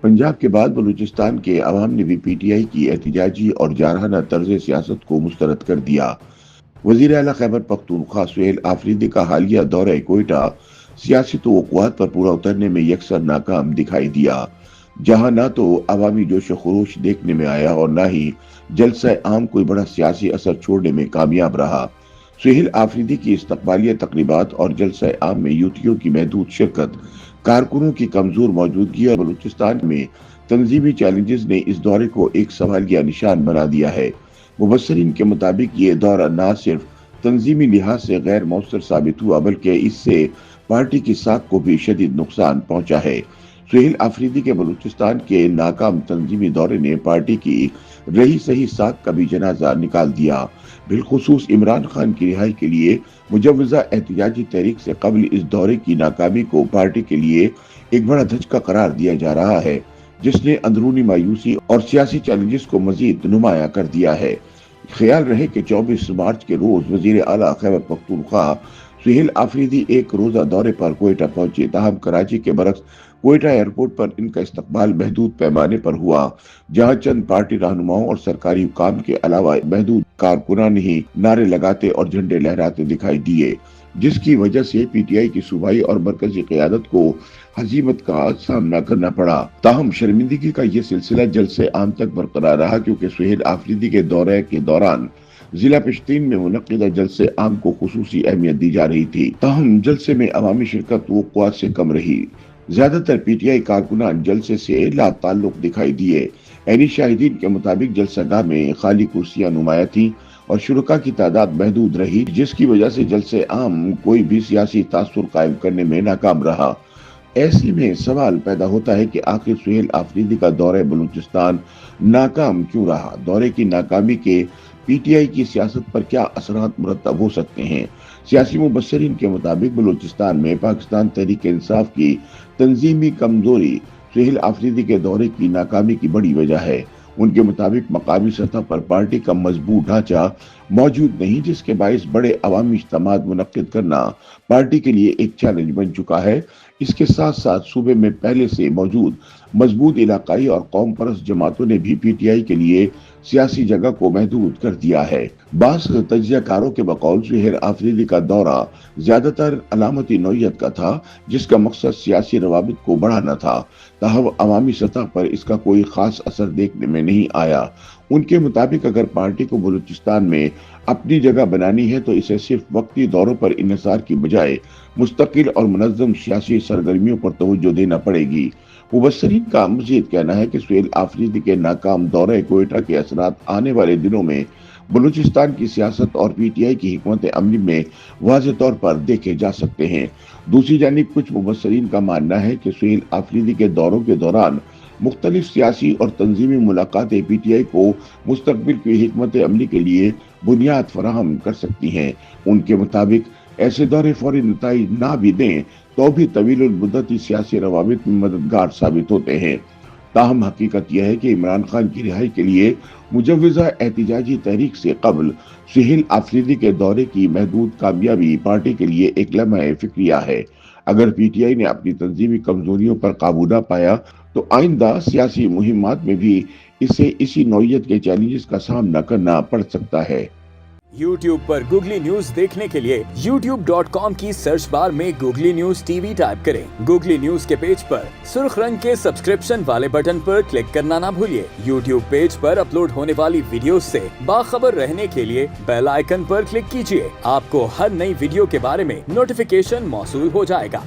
پنجاب کے بعد بلوچستان کے عوام نے بھی پی ٹی آئی کی احتجاجی اور جارحانہ طرز سیاست کو مسترد کر دیا۔ وزیر اعلیٰ خیبر پختونخوا سہیل آفریدی کا حالیہ دورہ کوئٹہ سیاسی توقعات پر پورا اترنے میں یکسر ناکام دکھائی دیا، جہاں نہ تو عوامی جوش و خروش دیکھنے میں آیا اور نہ ہی جلسہ عام کوئی بڑا سیاسی اثر چھوڑنے میں کامیاب رہا۔ سہیل آفریدی کی استقبالیہ تقریبات اور جلسہ عام میں یوتیوں کی محدود شرکت، کارکنوں کی کمزور موجودگی اور بلوچستان میں تنظیمی چیلنجز نے اس دورے کو ایک سوالیہ نشان بنا دیا ہے۔ مبصرین کے مطابق یہ دورہ نہ صرف تنظیمی لحاظ سے غیر مؤثر ثابت ہوا بلکہ اس سے پارٹی کی ساکھ کو بھی شدید نقصان پہنچا ہے۔ سہیل آفریدی کے بلوچستان کے ناکام تنظیمی دورے نے پارٹی کی رہی صحیح ساکھ کا بھی جنازہ نکال دیا۔ بالخصوص عمران خان کی رہائی کے لیے مجوزہ احتجاجی تحریک سے قبل اس دورے کی ناکامی کو پارٹی کے لیے ایک بڑا دھچکا قرار دیا جا رہا ہے، جس نے اندرونی مایوسی اور سیاسی چیلنجز کو مزید نمایاں کر دیا ہے۔ خیال رہے کہ 24 مارچ کے روز وزیر اعلیٰ خیبر پختونخوا سہیل آفریدی ایک روزہ دورے پر کوئٹہ پہنچے، تاہم کراچی کے برعکس کوئٹہ ایئرپورٹ پر ان کا استقبال محدود پیمانے پر ہوا، جہاں چند پارٹی رہنماؤں اور سرکاری حکام کے علاوہ محدود کارکنان ہی نعرے لگاتے اور جھنڈے لہراتے دکھائی دیے، جس کی وجہ سے پی ٹی آئی کی صوبائی اور مرکزی قیادت کو ہزیمت کا سامنا کرنا پڑا۔ تاہم شرمندگی کا یہ سلسلہ جلسہ عام تک برقرار رہا، کیونکہ سہیل آفریدی کے دورے کے دوران ضلع پشتین میں منعقدہ جلسے عام کو خصوصی اہمیت دی جا رہی تھی۔ تاہم جلسے میں عوامی شرکت توقعات سے کم رہی۔ زیادہ تر پی ٹی آئی کارکنان جلسے سے لا تعلق دکھائی دیے۔ عینی شاہدین کے مطابق جلسہ گاہ میں خالی کرسیاں نمایاں تھیں اور شرکاء کی تعداد محدود رہی، جس کی وجہ سے جلسہ عام کوئی بھی سیاسی تاثر قائم کرنے میں ناکام رہا۔ ایسے میں سوال پیدا ہوتا ہے کہ آخر سہیل آفریدی کا دورہ بلوچستان ناکام کیوں رہا؟ دورے کی ناکامی کے پی ٹی آئی کی سیاست پر کیا اثرات مرتب ہو سکتے ہیں؟ سیاسی مبصرین کے مطابق بلوچستان میں پاکستان تحریک انصاف کی تنظیمی کمزوری سہیل آفریدی کے دورے کی ناکامی کی بڑی وجہ ہے۔ ان کے مطابق مقامی سطح پر پارٹی کا مضبوط ڈھانچہ موجود نہیں، جس کے باعث بڑے عوامی اجتماعات منعقد کرنا پارٹی کے لیے ایک چیلنج بن چکا ہے۔ اس کے ساتھ ساتھ صوبے میں پہلے سے موجود مضبوط علاقائی اور قوم پرست جماعتوں نے بھی پی ٹی آئی کے لیے سیاسی جگہ کو محدود کر دیا ہے۔ بعض تجزیہ کاروں کے بقول سہیل آفریدی کا دورہ زیادہ تر علامتی نوعیت کا تھا، جس کا مقصد سیاسی روابط کو بڑھانا تھا، تاہم عوامی سطح پر اس کا کوئی خاص اثر دیکھنے میں نہیں آیا۔ ان کے مطابق اگر پارٹی کو بلوچستان میں اپنی جگہ بنانی ہے تو اسے صرف وقتی دوروں پر انحصار کی بجائے مستقل اور منظم سیاسی سرگرمیوں پر توجہ دینا پڑے گی۔ مبصرین کا مزید کہنا ہے کہ سہیل آفریدی کے ناکام دورہ کوئٹہ کے اثرات آنے والے دنوں میں بلوچستان کی سیاست اور پی ٹی آئی کی حکمت عملی میں واضح طور پر دیکھے جا سکتے ہیں۔ دوسری جانب کچھ مبصرین کا ماننا ہے کہ سہیل آفریدی کے دوروں کے دوران مختلف سیاسی اور تنظیمی ملاقاتیں پی ٹی آئی کو مستقبل کی حکمت عملی کے لیے بنیاد فراہم کر سکتی ہیں۔ ان کے مطابق ایسے دورے فوری نتائج نہ بھی دیں تو بھی طویل المدتی سیاسی روابط میں مددگار ثابت ہوتے ہیں۔ تاہم حقیقت یہ ہے کہ عمران خان کی رہائی کے لیے مجوزہ احتجاجی تحریک سے قبل سہیل آفریدی کے دورے کی محدود کامیابی پارٹی کے لیے ایک لمحہ فکریہ ہے۔ اگر پی ٹی آئی نے اپنی تنظیمی کمزوریوں پر قابو نہ پایا تو آئندہ سیاسی مہمات میں بھی اسے اسی نوعیت کے چیلنجز کا سامنا کرنا پڑ سکتا ہے۔ یوٹیوب پر گوگلی نیوز دیکھنے کے لیے youtube.com کی سرچ بار میں googly news T V type کریں۔ گوگلی نیوز کے پیج پر سرخ رنگ کے سبسکرپشن والے بٹن پر کلک کرنا نہ بھولیے۔ یوٹیوب پیج پر اپلوڈ ہونے والی ویڈیوز سے باخبر رہنے کے لیے بیل آئیکن پر کلک کیجیے۔ آپ کو ہر نئی ویڈیو کے بارے میں نوٹیفیکیشن موصول ہو جائے گا۔